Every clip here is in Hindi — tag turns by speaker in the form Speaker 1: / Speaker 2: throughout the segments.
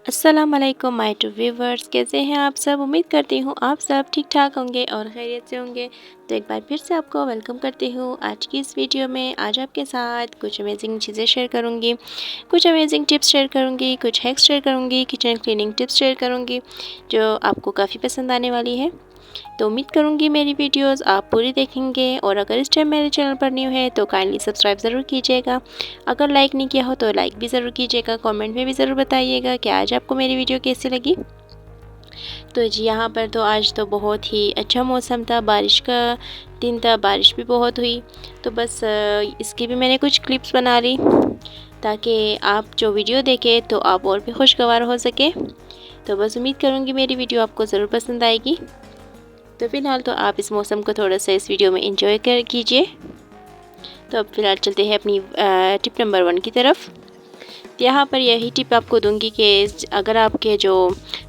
Speaker 1: अस्सलाम वालेकुम माय टू व्यूवर्स, कैसे हैं आप सब। उम्मीद करती हूँ आप सब ठीक ठाक होंगे और खैरियत से होंगे। तो एक बार फिर से आपको वेलकम करती हूँ आज की इस वीडियो में। आज आपके साथ कुछ अमेजिंग चीज़ें शेयर करूँगी, कुछ अमेजिंग टिप्स शेयर करूँगी, कुछ हैक्स शेयर करूँगी, किचन क्लीनिंग टिप्स शेयर करूँगी जो आपको काफ़ी पसंद आने वाली है। तो उम्मीद करूँगी मेरी वीडियोस आप पूरी देखेंगे और अगर इस टाइम मेरे चैनल पर न्यू है तो काइंडली सब्सक्राइब ज़रूर कीजिएगा। अगर लाइक नहीं किया हो तो लाइक भी ज़रूर कीजिएगा। कमेंट में भी ज़रूर बताइएगा कि आज आपको मेरी वीडियो कैसी लगी। तो जी यहाँ पर तो आज तो बहुत ही अच्छा मौसम था, बारिश का दिन था, बारिश भी बहुत हुई। तो बस इसकी भी मैंने कुछ क्लिप्स बना ली ताकि आप जो वीडियो देखें तो आप और भी खुशगवार हो सके। तो बस उम्मीद करूँगी मेरी वीडियो आपको ज़रूर पसंद आएगी। तो फ़िलहाल तो आप इस मौसम को थोड़ा सा इस वीडियो में एंजॉय कर कीजिए। तो अब फ़िलहाल चलते हैं अपनी टिप नंबर 1 की तरफ। यहाँ पर यही टिप आपको दूंगी कि अगर आपके जो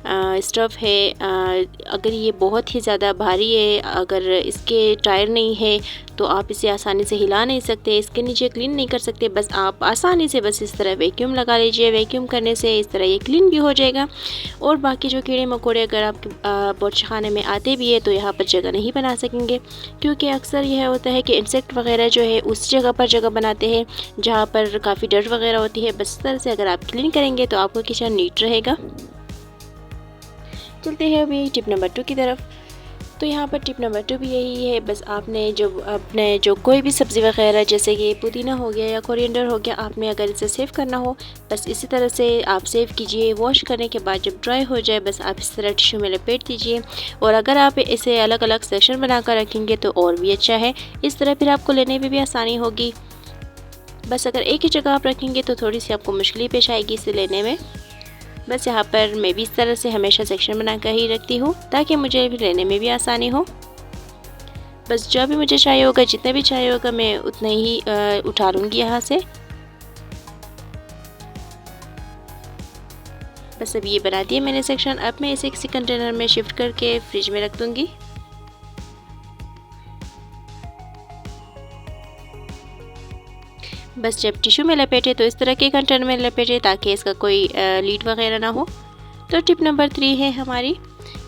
Speaker 1: स्टोव है अगर ये बहुत ही ज़्यादा भारी है, अगर इसके टायर नहीं है तो आप इसे आसानी से हिला नहीं सकते, इसके नीचे क्लीन नहीं कर सकते। बस आप आसानी से बस इस तरह वैक्यूम लगा लीजिए। वैक्यूम करने से इस तरह ये क्लीन भी हो जाएगा और बाकी जो कीड़े मकोड़े अगर आपके बावर्चीखाने में आते भी है तो यहाँ पर जगह नहीं बना सकेंगे, क्योंकि अक्सर यह होता है कि इंसेक्ट वगैरह जो है उस जगह पर जगह बनाते हैं जहाँ पर काफ़ी डस्ट वगैरह होती है। बस इस तरह से अगर आप क्लीन करेंगे तो आपका किचन नीट रहेगा। चलते हैं अभी टिप नंबर 2 की तरफ। तो यहाँ पर टिप नंबर 2 भी यही है, बस आपने जो कोई भी सब्ज़ी वगैरह जैसे कि पुदीना हो गया या कोरिएंडर हो गया, आपने अगर इसे सेव करना हो बस इसी तरह से आप सेव कीजिए। वॉश करने के बाद जब ड्राई हो जाए बस आप इस तरह टिश्यू में लपेट दीजिए। और अगर आप इसे अलग अलग सेक्शन बनाकर रखेंगे तो और भी अच्छा है, इस तरह फिर आपको लेने में भी आसानी होगी। बस अगर एक ही जगह आप रखेंगे तो थोड़ी सी आपको मुश्किल पेश आएगी इसे लेने में। बस यहाँ पर मैं भी इस तरह से हमेशा सेक्शन बनाकर ही रखती हूँ ताकि मुझे भी लेने में भी आसानी हो। बस जो भी मुझे चाहिए होगा, जितना भी चाहिए होगा मैं उतना ही उठा लूँगी यहाँ से। बस अब ये बना दिए मैंने सेक्शन। अब मैं इसे किसी कंटेनर में शिफ्ट करके फ्रिज में रख दूँगी। बस जब टिश्यू में लपेटे तो इस तरह के कंटेनर में लपेटे ताकि इसका कोई लीड वगैरह ना हो। तो टिप नंबर 3 है हमारी।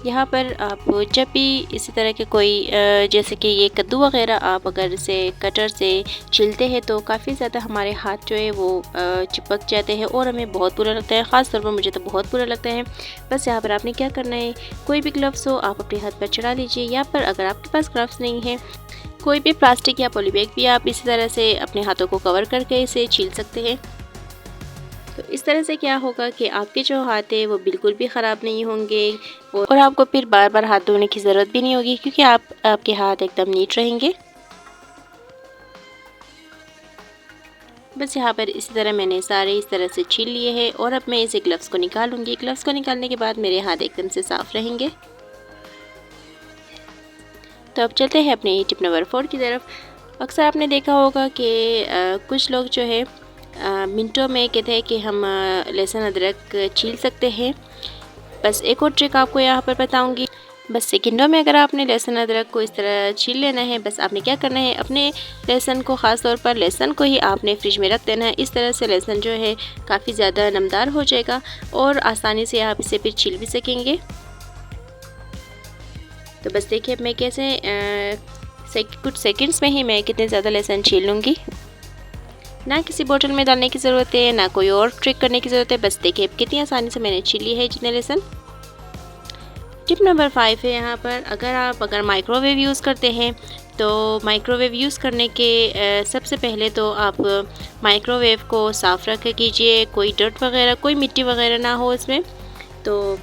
Speaker 1: यहाँ पर आप जब भी इसी तरह के कोई जैसे कि ये कद्दू वगैरह आप अगर इसे कटर से छीलते हैं तो काफ़ी ज़्यादा हमारे हाथ जो है वो चिपक जाते हैं और हमें बहुत बुरा लगता है। ख़ास तौर पर मुझे तो बहुत बुरा लगता है। बस यहाँ पर आपने क्या करना है, कोई भी ग्लव्स हो आप अपने हाथ पर चढ़ा लीजिए, या पर अगर आपके पास ग्लव्स नहीं है कोई भी प्लास्टिक या पॉलीबैग भी आप इसी तरह से अपने हाथों को कवर करके इसे छील सकते हैं। तो इस तरह से क्या होगा कि आपके जो हाथ है वो बिल्कुल भी ख़राब नहीं होंगे और आपको फिर बार बार हाथ धोने की ज़रूरत भी नहीं होगी, क्योंकि आपके हाथ एकदम नीट रहेंगे। बस यहाँ पर इसी तरह मैंने सारे इस तरह से छील लिए हैं और अब मैं इसे ग्लव्स को निकालूंगी। ग्लव्स को निकालने के बाद मेरे हाथ एकदम से साफ़ रहेंगे। तो अब चलते हैं अपने टिप नंबर 4 की तरफ। अक्सर आपने देखा होगा कि कुछ लोग जो है मिनटों में कहते हैं कि हम लहसुन अदरक छील सकते हैं। बस एक और ट्रिक आपको यहाँ पर बताऊंगी। बस सेकंडों में अगर आपने लहसुन अदरक को इस तरह छील लेना है, बस आपने क्या करना है, अपने लहसुन को ख़ास तौर पर लहसुन को ही आपने फ्रिज में रख देना है। इस तरह से लहसुन जो है काफ़ी ज़्यादा नमदार हो जाएगा और आसानी से आप इसे फिर छील भी सकेंगे। तो बस देखिए मैं कैसे कुछ सेकंड्स में ही मैं कितने ज़्यादा लहसुन छील लूँगी। ना किसी बोतल में डालने की ज़रूरत है, ना कोई और ट्रिक करने की ज़रूरत है। बस देखिए कितनी आसानी से मैंने छील ली है जितने लहसुन। टिप नंबर 5 है यहाँ पर, अगर माइक्रोवेव यूज़ करते हैं तो माइक्रोवेव यूज़ करने के सबसे पहले तो आप माइक्रोवेव को साफ़ रख कीजिए, कोई डर्ट वगैरह कोई मिट्टी वगैरह ना हो इसमें। तो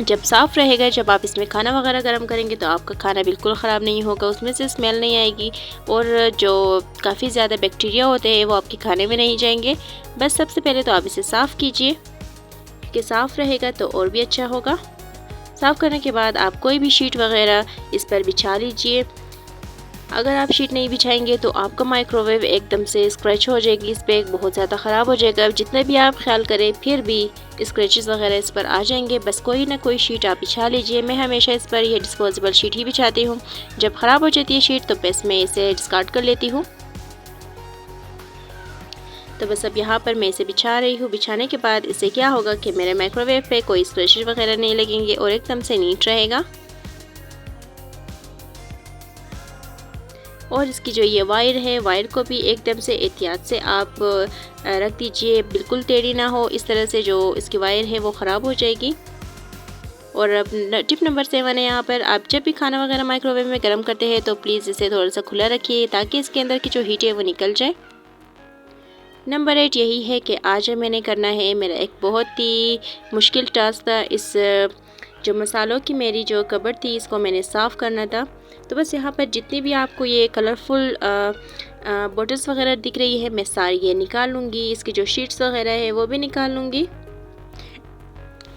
Speaker 1: जब साफ़ रहेगा, जब आप इसमें खाना वगैरह गर्म करेंगे तो आपका खाना बिल्कुल ख़राब नहीं होगा, उसमें से स्मेल नहीं आएगी और जो काफ़ी ज़्यादा बैक्टीरिया होते हैं वो आपके खाने में नहीं जाएंगे। बस सबसे पहले तो आप इसे साफ़ कीजिए, कि साफ़ रहेगा तो और भी अच्छा होगा। साफ़ करने के बाद आप कोई भी शीट वगैरह इस पर बिछा लीजिए। अगर आप शीट नहीं बिछाएंगे तो आपका माइक्रोवेव एकदम से स्क्रैच हो जाएगी, इस पर बहुत ज़्यादा ख़राब हो जाएगा। जितना भी आप ख्याल करें फिर भी स्क्रैचेस वगैरह इस पर आ जाएंगे। बस कोई ना कोई शीट आप बिछा लीजिए। मैं हमेशा इस पर यह डिस्पोजेबल शीट ही बिछाती हूँ। जब ख़राब हो जाती है शीट तो बस मैं इसे डिस्कार्ड कर लेती हूँ। तो बस अब यहाँ पर मैं इसे बिछा रही हूँ। बिछाने के बाद इससे क्या होगा कि मेरे माइक्रोवेव पे कोई स्क्रैचेस वगैरह नहीं लगेंगे और एकदम से नीट रहेगा। और इसकी जो ये वायर है, वायर को भी एकदम से एहतियात से आप रख दीजिए, बिल्कुल टेढ़ी ना हो। इस तरह से जो इसकी वायर है वो ख़राब हो जाएगी। और अब टिप नंबर 7 है, यहाँ पर आप जब भी खाना वगैरह माइक्रोवेव में गर्म करते हैं तो प्लीज़ इसे थोड़ा सा खुला रखिए ताकि इसके अंदर की जो हीट है वो निकल जाए। नंबर 8 यही है कि आज मैंने करना है मेरा एक बहुत ही मुश्किल टास्क था। इस जो मसालों की मेरी जो कबर्ड थी इसको मैंने साफ़ करना था। तो बस यहाँ पर जितनी भी आपको ये कलरफुल बॉटल्स वगैरह दिख रही है मैं सारी ये निकाल लूँगी। इसकी जो शीट्स वगैरह है वो भी निकाल लूँगी।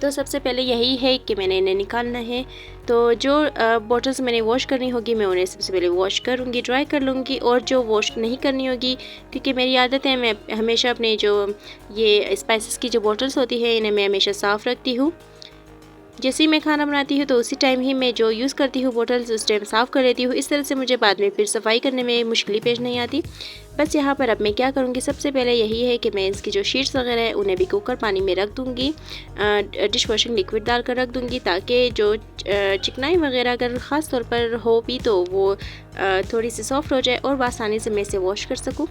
Speaker 1: तो सबसे पहले यही है कि मैंने इन्हें निकालना है। तो जो बॉटल्स मैंने वॉश करनी होगी मैं उन्हें सबसे पहले वॉश करूँगी, ड्राई कर लूँगी। और जो वॉश नहीं करनी होगी, क्योंकि मेरी आदत है मैं हमेशा अपने जो ये स्पाइसेस की जो बॉटल्स होती है इन्हें मैं हमेशा साफ़ रखती हूँ। जैसे ही मैं खाना बनाती हूँ तो उसी टाइम ही मैं जो यूज़ करती हूँ बॉटल्स उस टाइम साफ़ कर लेती हूँ। इस तरह से मुझे बाद में फिर सफाई करने में मुश्किल पेश नहीं आती। बस यहाँ पर अब मैं क्या करूँगी, सबसे पहले यही है कि मैं इसकी जो शीट्स वगैरह है उन्हें भी कुकर पानी में रख दूँगी, डिश वॉशिंग लिक्विड डालकर रख दूँगी ताकि जो चिकनाई वगैरह अगर ख़ास तौर पर हो भी तो वो थोड़ी सी सॉफ्ट हो जाए और आसानी से मैं इसे वॉश कर सकूँ।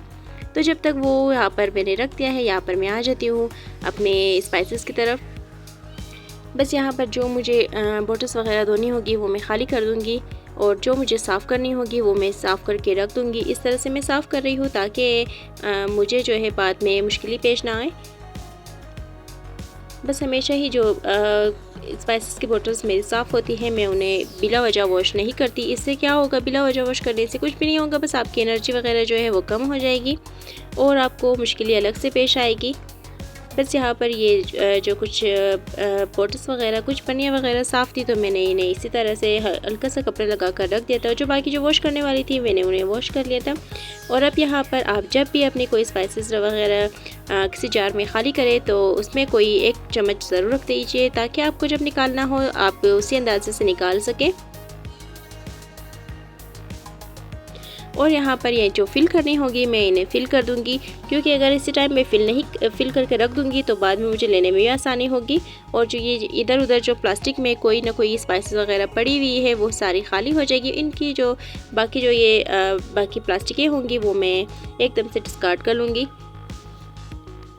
Speaker 1: तो जब तक वो यहाँ पर मैंने रख दिया है, यहाँ पर मैं आ जाती हूँ अपने स्पाइसेस की तरफ। बस यहाँ पर जो मुझे बॉटल्स वगैरह धोनी होगी वो मैं खाली कर दूँगी और जो मुझे साफ़ करनी होगी वो मैं साफ़ करके रख दूँगी। इस तरह से मैं साफ़ कर रही हूँ ताकि मुझे जो है बाद में मुश्किल पेश ना आए। बस हमेशा ही जो स्पाइसेस की बॉटल्स मेरी साफ़ होती हैं मैं उन्हें बिला वजह वॉश नहीं करती। इससे क्या होगा, बिला वजह वॉश करने से कुछ भी नहीं होगा, बस आपकी एनर्जी वगैरह जो है वो कम हो जाएगी और आपको मुश्किलें अलग से पेश आएगी। बस यहाँ पर ये जो कुछ बॉटल्स वगैरह कुछ पन्नियाँ वगैरह साफ़ थी तो मैंने इन्हें इसी तरह से हल्का सा कपड़ा लगा कर रख दिया था। जो बाकी जो वॉश करने वाली थी मैंने उन्हें वॉश कर लिया था। और अब यहाँ पर आप जब भी अपने कोई स्पाइसेस वगैरह किसी जार में खाली करें तो उसमें कोई एक चम्मच ज़रूर रख दीजिए ताकि आपको जब निकालना हो आप उसी अंदाजे से निकाल सकें। और यहाँ पर ये जो फिल करनी होगी मैं इन्हें फिल कर दूँगी, क्योंकि अगर इसी टाइम में फिल करके रख दूँगी तो बाद में मुझे लेने में भी आसानी होगी। और जो ये इधर उधर जो प्लास्टिक में कोई ना कोई स्पाइसेस वगैरह पड़ी हुई है वो सारी खाली हो जाएगी। इनकी जो बाकी प्लास्टिकें होंगी वो मैं एकदम से डिस्कार्ड कर लूँगी।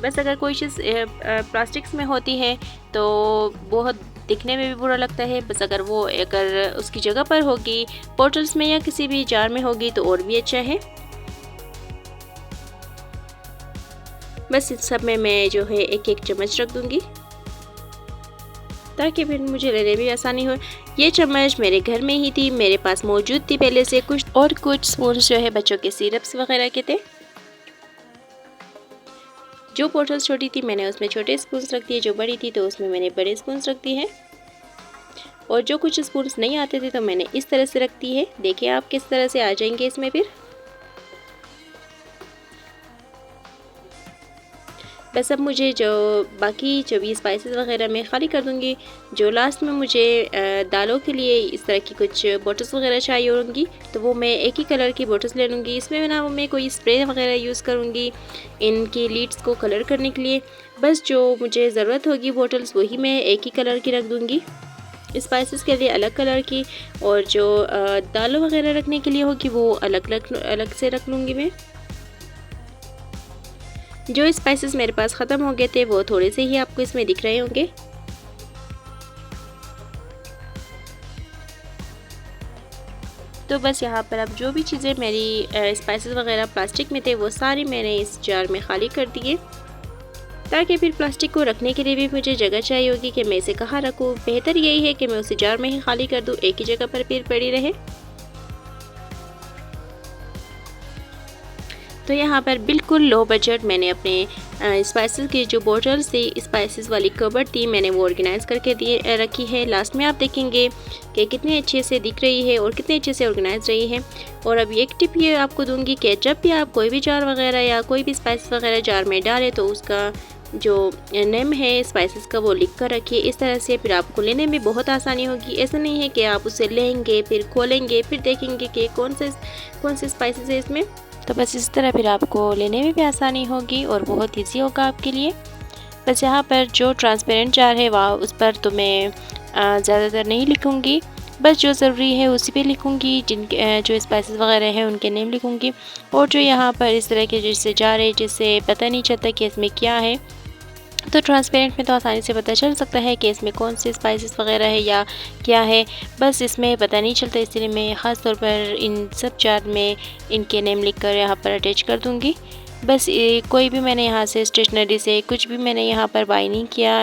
Speaker 1: बस अगर कोई चीज़ प्लास्टिक्स में होती है तो बहुत दिखने में भी बुरा लगता है। बस अगर उसकी जगह पर होगी, बॉटल्स में या किसी भी जार में होगी तो और भी अच्छा है। बस इस सब में मैं जो है एक एक चम्मच रख दूँगी ताकि फिर मुझे लेने में आसानी हो। ये चम्मच मेरे घर में ही थी, मेरे पास मौजूद थी पहले से। कुछ स्पून जो है बच्चों के सिरप्स वगैरह के थे। जो बॉटल्स छोटी थी मैंने उसमें छोटे स्पून्स रख दिए, जो बड़ी थी तो उसमें मैंने बड़े स्पून्स रख दिए हैं। और जो कुछ स्पून्स नहीं आते थे तो मैंने इस तरह से रख दी है। देखिए आप किस तरह से आ जाएंगे इसमें फिर। बस अब मुझे जो बाकी जो भी स्पाइसेस वगैरह मैं खाली कर दूंगी। जो लास्ट में मुझे दालों के लिए इस तरह की कुछ बॉटल्स वगैरह चाहिए होंगी तो वो मैं एक ही कलर की बॉटल्स ले लूँगी। इसमें ना मैं कोई स्प्रे वगैरह यूज़ करूँगी इनकी लीड्स को कलर करने के लिए। बस जो मुझे ज़रूरत होगी बॉटल्स वही मैं एक ही कलर की रख दूँगी, स्पाइसेस के लिए अलग कलर की, और जो दालों वगैरह रखने के लिए होगी वो अलग से रख लूँगी मैं। जो स्पाइसेस मेरे पास ख़त्म हो गए थे वो थोड़े से ही आपको इसमें दिख रहे होंगे। तो बस यहाँ पर अब जो भी चीज़ें मेरी स्पाइसेस वगैरह प्लास्टिक में थे वो सारी मैंने इस जार में खाली कर दिए, ताकि फिर प्लास्टिक को रखने के लिए भी मुझे जगह चाहिए होगी कि मैं इसे कहाँ रखूँ। बेहतर यही है कि मैं उसी जार में ही खाली कर दूँ, एक ही जगह पर फिर पड़ी रहे। तो यहाँ पर बिल्कुल लो बजट मैंने अपने स्पाइसेस की जो बॉटल्स थी, स्पाइसेस वाली कबर्ड थी, मैंने वो ऑर्गेनाइज़ करके रखी है। लास्ट में आप देखेंगे कि कितने अच्छे से दिख रही है और कितने अच्छे से ऑर्गेनाइज रही है। और अब एक टिप ये आपको दूंगी कि जब भी आप कोई भी जार वगैरह या कोई भी स्पाइसेस वगैरह जार में डालें तो उसका जो नेम है स्पाइसेस का वो लिख कर रखिए। इस तरह से फिर आपको लेने में बहुत आसानी होगी। ऐसा नहीं है कि आप उसे लेंगे फिर खोलेंगे फिर देखेंगे कि कौन से स्पाइसेस है इसमें। तो बस इस तरह फिर आपको लेने में भी आसानी होगी और बहुत ईजी होगा आपके लिए। बस यहाँ पर जो ट्रांसपेरेंट जार है वह उस पर तो मैं ज़्यादातर नहीं लिखूँगी, बस जो ज़रूरी है उसी पे लिखूँगी, जिनके जो स्पाइसेस वगैरह हैं उनके नेम लिखूँगी। और जो यहाँ पर इस तरह के जैसे जार है जिससे पता नहीं चलता कि इसमें क्या है, तो ट्रांसपेरेंट में तो आसानी से पता चल सकता है कि इसमें कौन से स्पाइसेस वगैरह है या क्या है, बस इसमें पता नहीं चलता, इसलिए मैं ख़ास तौर पर इन सब जार में इनके नेम लिखकर यहाँ पर अटैच कर दूँगी। बस कोई भी मैंने यहाँ से स्टेशनरी से कुछ भी मैंने यहाँ पर बाय नहीं किया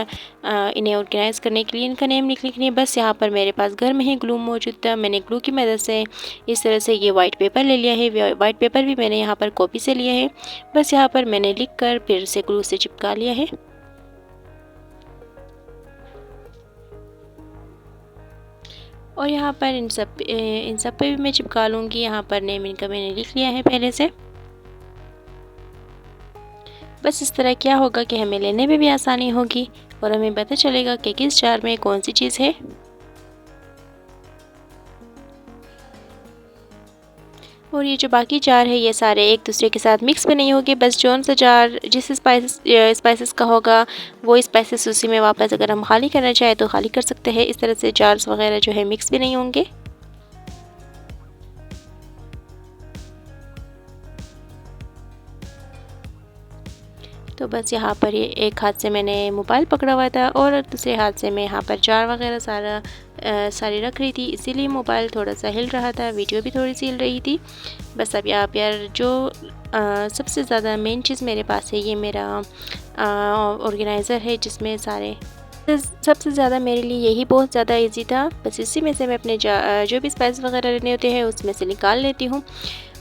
Speaker 1: इन्हें ऑर्गेनाइज़ करने के लिए, इनका नेम लिखने के लिए। बस यहाँ पर मेरे पास घर में ही ग्लू मौजूद था, मैंने ग्लू की मदद से इस तरह से ये वाइट पेपर ले लिया है। वाइट पेपर भी मैंने यहाँ पर कॉपी से लिया है, बस यहाँ पर मैंने लिख कर फिर से ग्लू से चिपका लिया है। और यहाँ पर इन सब पे भी मैं चिपका लूँगी। यहाँ पर नेम इनका मैंने लिख लिया है पहले से। बस इस तरह क्या होगा कि हमें लेने में भी आसानी होगी और हमें पता चलेगा कि किस जार में कौन सी चीज़ है। और ये जो बाकी जार है ये सारे एक दूसरे के साथ मिक्स भी नहीं होंगे, बस जौन सा जार जिस स्पाइसेस का होगा वो स्पाइसेस उसी में वापस अगर हम खाली करना चाहें तो खाली कर सकते हैं। इस तरह से जार्स वगैरह जो है मिक्स भी नहीं होंगे। तो बस यहाँ पर ये एक हाथ से मैंने मोबाइल पकड़ा हुआ था और दूसरे हाथ से मैं यहाँ पर जार वगैरह सारी रख रही थी, इसीलिए मोबाइल थोड़ा सा हिल रहा था, वीडियो भी थोड़ी सी हिल रही थी। बस अब यहाँ पर जो सबसे ज़्यादा मेन चीज़ मेरे पास है ये मेरा ऑर्गेनाइज़र है, जिसमें सारे सबसे ज़्यादा मेरे लिए यही बहुत ज़्यादा इजी था। बस इसी में से मैं अपने जो भी स्पाइस वगैरह लेने होते हैं उसमें से निकाल लेती हूँ।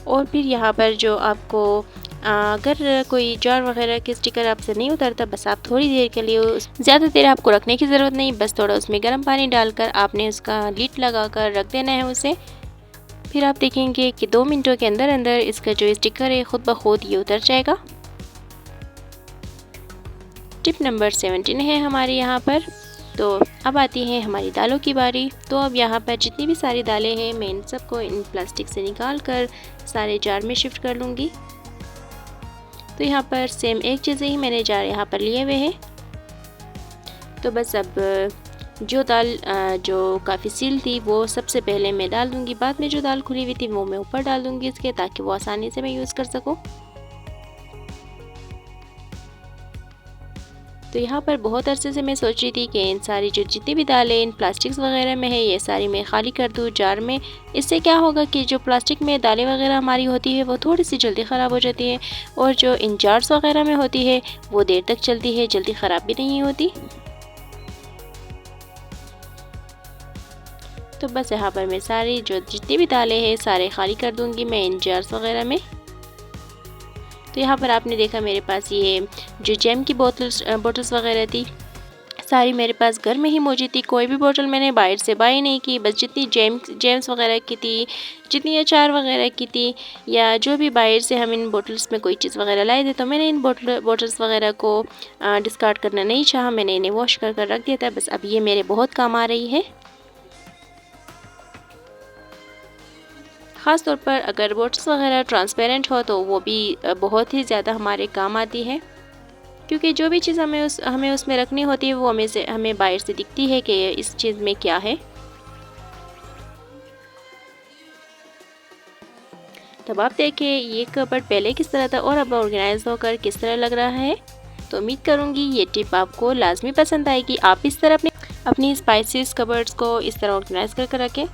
Speaker 1: और फिर यहाँ पर जो आपको अगर कोई जार वगैरह के स्टिकर आपसे नहीं उतरता, बस आप थोड़ी देर के लिए ज़्यादा देर आपको रखने की ज़रूरत नहीं, बस थोड़ा उसमें गर्म पानी डालकर आपने उसका लिड लगा कर रख देना है उसे। फिर आप देखेंगे कि 2 मिनटों के अंदर अंदर इसका जो स्टिकर है ख़ुद ब खुद ये उतर जाएगा। टिप नंबर 17 है हमारे यहाँ पर। तो अब आती है हमारी दालों की बारी। तो अब यहाँ पर जितनी भी सारी दालें हैं मैं इन सबको इन प्लास्टिक से निकाल कर सारे जार में शिफ्ट कर लूँगी। तो यहाँ पर सेम एक जैसे ही मैंने जार यहाँ पर लिए हुए हैं। तो बस अब जो दाल जो काफ़ी सील थी वो सबसे पहले मैं डाल दूँगी, बाद में जो दाल खुली हुई थी वो मैं ऊपर डाल दूँगी इसके, ताकि वो आसानी से मैं यूज़ कर सकूँ। तो यहाँ पर बहुत अरसे से मैं सोच रही थी कि इन सारी जो जितनी भी दालें इन प्लास्टिक्स वगैरह में है ये सारी मैं खाली कर दूँ जार में। इससे क्या होगा कि जो प्लास्टिक में दालें वगैरह हमारी होती है वो थोड़ी सी जल्दी ख़राब हो जाती है, और जो इन जार्स वगैरह में होती है वो देर तक चलती है, जल्दी ख़राब भी नहीं होती। तो बस यहाँ पर मैं सारी जो जितनी भी दालें हैं सारे खाली कर दूँगी मैं इन जार्स वगैरह में। तो यहाँ पर आपने देखा मेरे पास ये जो जैम की बोतल्स वगैरह थी सारी मेरे पास घर में ही मौजूद थी। कोई भी बोतल मैंने बाहर से बाय नहीं की, बस जितनी जैम्स वगैरह की थी, जितनी अचार वगैरह की थी, या जो भी बाहर से हम इन बोतल्स में कोई चीज़ वगैरह लाए थे, तो मैंने इन बोतल्स वगैरह को डिस्कार्ड करना नहीं चाहा, मैंने इन्हें वॉश कर कर रख दिया था। बस अब ये मेरे बहुत काम आ रही है। ख़ास तौर पर अगर बोटल्स वगैरह ट्रांसपेरेंट हो तो वो भी बहुत ही ज़्यादा हमारे काम आती है, क्योंकि जो भी चीज़ हमें उसमें रखनी होती है वो हमें बाहर से दिखती है कि इस चीज़ में क्या है। तब आप देखिए ये कबर्ड पहले किस तरह था और अब ऑर्गेनाइज होकर किस तरह लग रहा है। तो उम्मीद करूँगी ये टिप आपको लाजमी पसंद आएगी। आप इस तरह अपनी स्पाइसेस कबर्ड्स को इस तरह ऑर्गेनाइज कर रखें।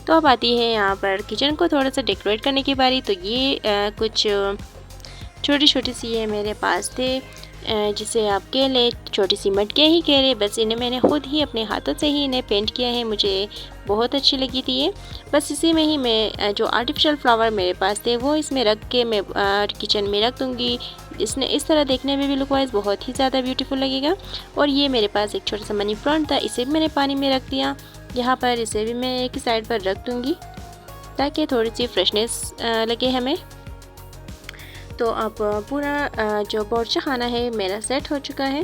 Speaker 1: तो अब आती है यहाँ पर किचन को थोड़ा सा डेकोरेट करने की बारी। तो ये कुछ छोटी छोटी सी ये मेरे पास थे, जिसे आप कह लें छोटी सी मटके ही कह लें। बस इन्हें मैंने खुद ही अपने हाथों से ही इन्हें पेंट किया है, मुझे बहुत अच्छी लगी थी ये। बस इसी में ही मैं जो आर्टिफिशियल फ्लावर मेरे पास थे वो इसमें रख के मैं किचन में रख दूँगी। इस तरह देखने में भी लुक वाइज बहुत ही ज़्यादा ब्यूटीफुल लगेगा। और ये मेरे पास एक छोटा सा मनी प्लांट था, इसे भी मैंने पानी में रख दिया। यहाँ पर इसे भी मैं एक साइड पर रख दूँगी ताकि थोड़ी सी फ्रेशनेस लगे हमें। तो अब पूरा जो बावर्ची खाना है मेरा सेट हो चुका है।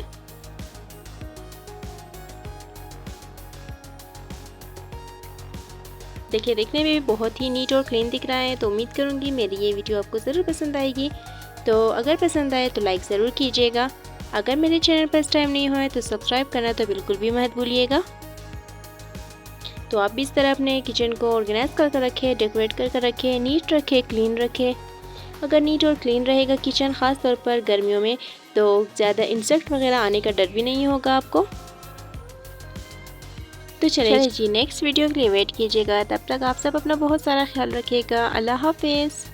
Speaker 1: देखिए देखने में भी बहुत ही नीट और क्लीन दिख रहा है। तो उम्मीद करूँगी मेरी ये वीडियो आपको ज़रूर पसंद आएगी। तो अगर पसंद आए तो लाइक ज़रूर कीजिएगा। अगर मेरे चैनल पर इस टाइम नहीं हुआ है तो सब्सक्राइब करना तो बिल्कुल भी मत भूलिएगा। तो आप भी इस तरह अपने किचन को ऑर्गेनाइज करके रखें, डेकोरेट करके रखें, नीट रखें, क्लीन रखें। अगर नीट और क्लीन रहेगा किचन, ख़ास तौर पर गर्मियों में, तो ज़्यादा इंसेक्ट वगैरह आने का डर भी नहीं होगा आपको। तो चलिए जी नेक्स्ट वीडियो के लिए वेट कीजिएगा। तब तक आप सब अपना बहुत सारा ख्याल रखिएगा। अल्लाह हाफिज़।